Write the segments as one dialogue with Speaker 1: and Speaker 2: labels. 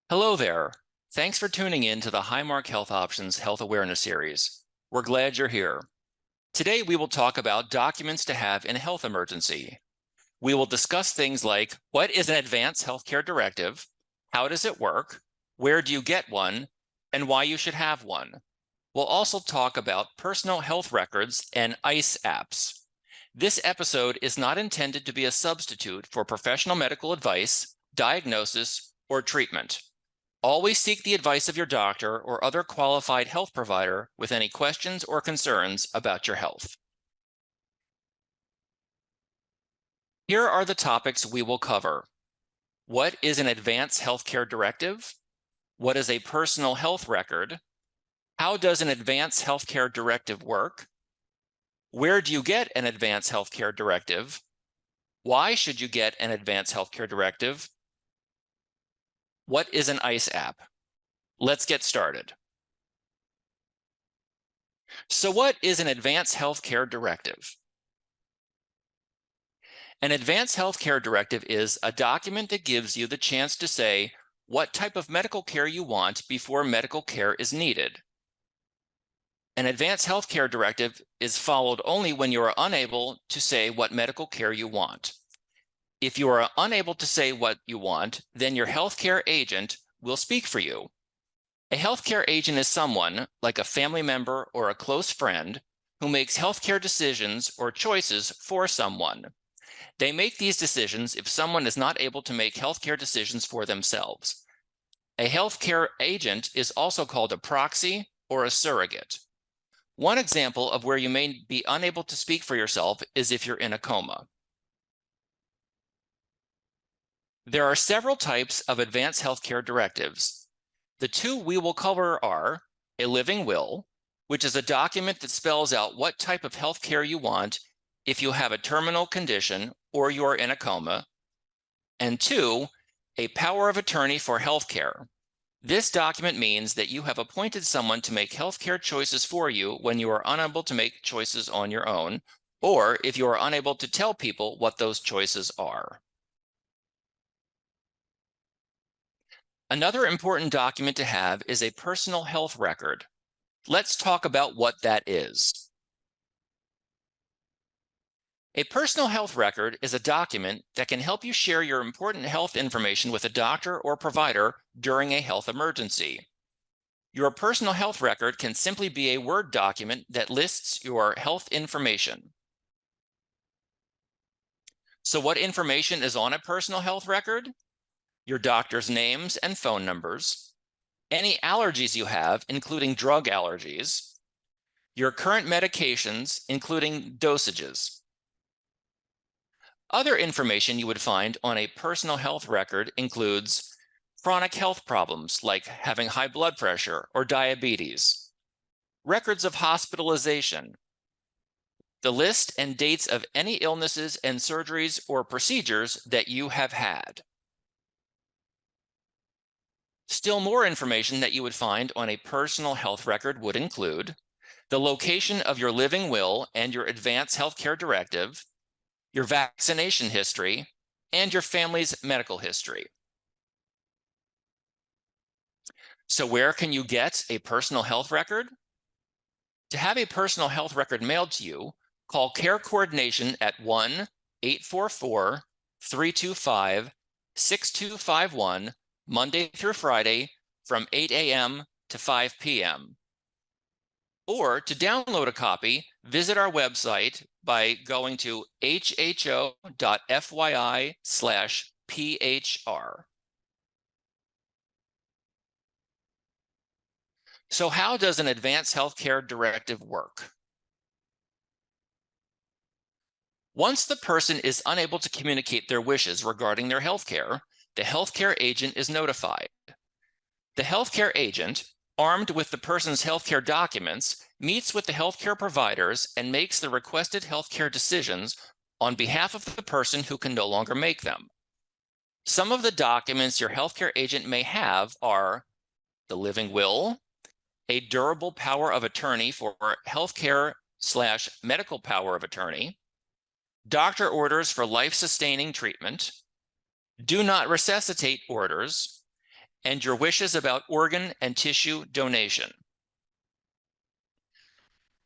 Speaker 1: Hello there. Thanks for tuning in to the Highmark Health Options Health Awareness Series. We're glad you're here. Today, we will talk about documents to have in a health emergency. We will discuss things like what is an Advance Health Care Directive, how does it work, where do you get one, and why you should have one. We'll also talk about personal health records and ICE apps. This episode is not intended to be a substitute for professional medical advice, diagnosis, or treatment. Always seek the advice of your doctor or other qualified health provider with any questions or concerns about your health. Here are the topics we will cover. What is an Advance Health Care Directive? What is a personal health record? How does an Advance Health Care Directive work? Where do you get an Advance Health Care Directive? Why should you get an Advance Health Care Directive? What is an ICE app? Let's get started. So what is an Advance Health Care Directive? An Advance Health Care Directive is a document that gives you the chance to say what type of medical care you want before medical care is needed. An Advance Health Care Directive is followed only when you are unable to say what medical care you want. If you are unable to say what you want, then your healthcare agent will speak for you. A healthcare agent is someone, like a family member or a close friend, who makes healthcare decisions or choices for someone. They make these decisions if someone is not able to make healthcare decisions for themselves. A healthcare agent is also called a proxy or a surrogate. One example of where you may be unable to speak for yourself is if you're in a coma. There are several types of Advance Healthcare Directives. The two we will cover are a living will, which is a document that spells out what type of health care you want if you have a terminal condition or you are in a coma, and two, a power of attorney for health care. This document means that you have appointed someone to make healthcare choices for you when you are unable to make choices on your own, or if you are unable to tell people what those choices are. Another important document to have is a personal health record. Let's talk about what that is. A personal health record is a document that can help you share your important health information with a doctor or provider during a health emergency. Your personal health record can simply be a Word document that lists your health information. So what information is on a personal health record? Your doctor's names and phone numbers, any allergies you have, including drug allergies, your current medications, including dosages. Other information you would find on a personal health record includes chronic health problems like having high blood pressure or diabetes, records of hospitalization, the list and dates of any illnesses and surgeries or procedures that you have had. Still more information that you would find on a personal health record would include the location of your living will and your Advance Health Care Directive, your vaccination history, and your family's medical history. So where can you get a personal health record? To have a personal health record mailed to you, call Care Coordination at 1-844-325-6251 Monday through Friday from 8 a.m. to 5 p.m. Or to download a copy, visit our website by going to hho.fyi/phr. So how does an Advance Health Care Directive work? Once the person is unable to communicate their wishes regarding their health care, the healthcare agent is notified. The healthcare agent, armed with the person's healthcare documents, meets with the healthcare providers and makes the requested healthcare decisions on behalf of the person who can no longer make them. Some of the documents your healthcare agent may have are the living will, a durable power of attorney for healthcare/medical power of attorney, doctor orders for life-sustaining treatment, do not resuscitate orders, and your wishes about organ and tissue donation.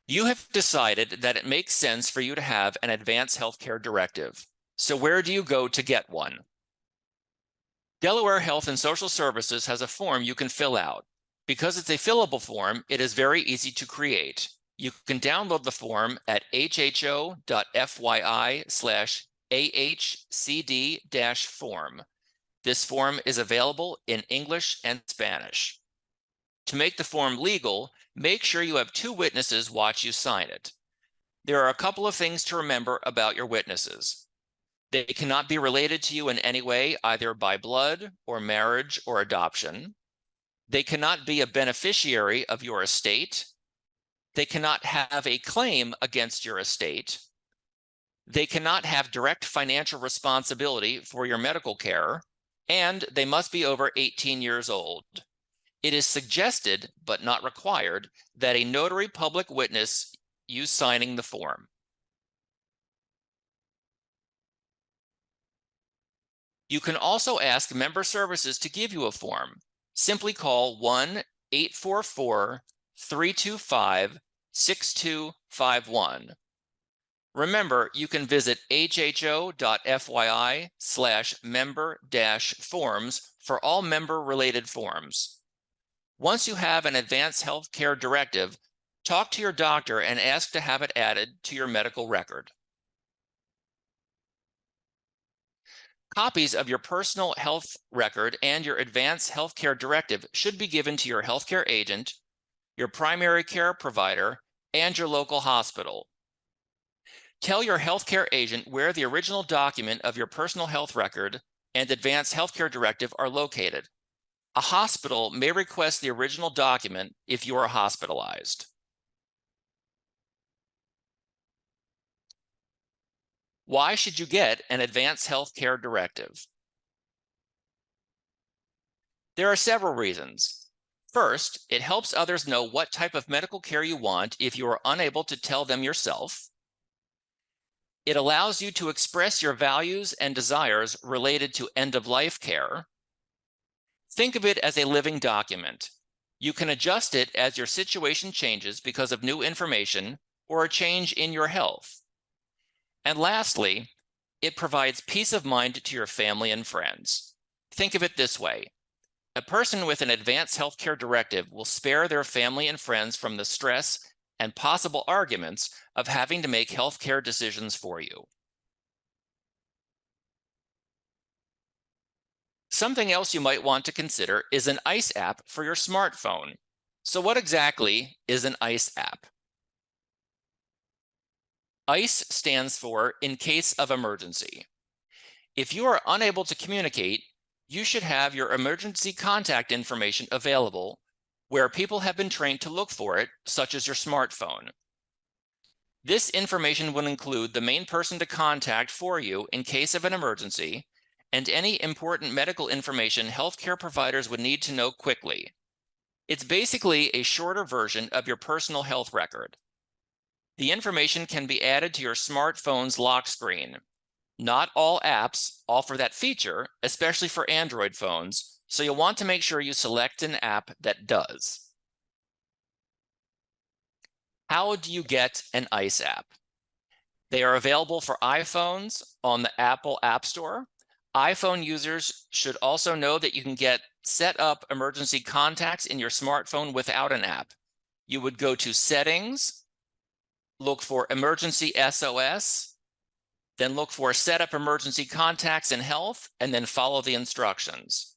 Speaker 1: You have decided that it makes sense for you to have an Advance Health Care Directive. So where do you go to get one? Delaware Health and Social Services has a form you can fill out. Because it's a fillable form, it is very easy to create. You can download the form at hho.fyi/ahcd-form. This form is available in English and Spanish. To make the form legal, make sure you have 2 witnesses watch you sign it. There are a couple of things to remember about your witnesses. They cannot be related to you in any way, either by blood or marriage or adoption. They cannot be a beneficiary of your estate. They cannot have a claim against your estate. They cannot have direct financial responsibility for your medical care, and they must be over 18 years old. It is suggested, but not required, that a notary public witness you signing the form. You can also ask member services to give you a form. Simply call 1-844-325-6251. Remember, you can visit hho.fyi/member-forms for all member-related forms. Once you have an Advance Health Care Directive, talk to your doctor and ask to have it added to your medical record. Copies of your personal health record and your Advance Health Care Directive should be given to your healthcare agent, your primary care provider, and your local hospital. Tell your healthcare agent where the original document of your personal health record and Advance Health Care Directive are located. A hospital may request the original document if you are hospitalized. Why should you get an Advance Health Care Directive? There are several reasons. First, it helps others know what type of medical care you want if you are unable to tell them yourself. It allows you to express your values and desires related to end-of-life care. Think of it as a living document. You can adjust it as your situation changes because of new information or a change in your health. And lastly, it provides peace of mind to your family and friends. Think of it this way. A person with an Advance Health Care Directive will spare their family and friends from the stress and possible arguments of having to make healthcare decisions for you. Something else you might want to consider is an ICE app for your smartphone. So what exactly is an ICE app? ICE stands for In Case of Emergency. If you are unable to communicate, you should have your emergency contact information available where people have been trained to look for it, such as your smartphone. This information will include the main person to contact for you in case of an emergency and any important medical information healthcare providers would need to know quickly. It's basically a shorter version of your personal health record. The information can be added to your smartphone's lock screen. Not all apps offer that feature, especially for Android phones, so you'll want to make sure you select an app that does. How do you get an ICE app? They are available for iPhones on the Apple App Store. iPhone users should also know that you can get set up emergency contacts in your smartphone without an app. You would go to Settings, look for Emergency SOS, then look for Set up emergency contacts in health, and then follow the instructions.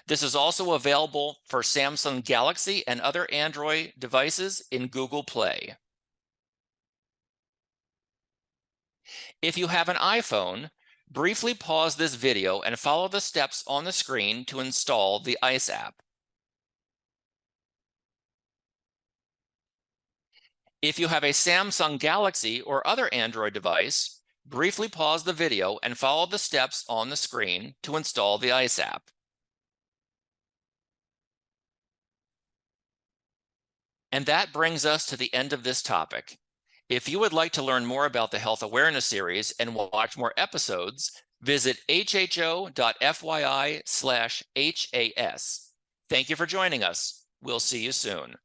Speaker 1: This is also available for Samsung Galaxy and other Android devices in Google Play. If you have an iPhone, briefly pause this video and follow the steps on the screen to install the ICE app. If you have a Samsung Galaxy or other Android device, briefly pause the video and follow the steps on the screen to install the ICE app. And that brings us to the end of this topic. If you would like to learn more about the Health Awareness Series and watch more episodes, visit hho.fyi/HAS. Thank you for joining us. We'll see you soon.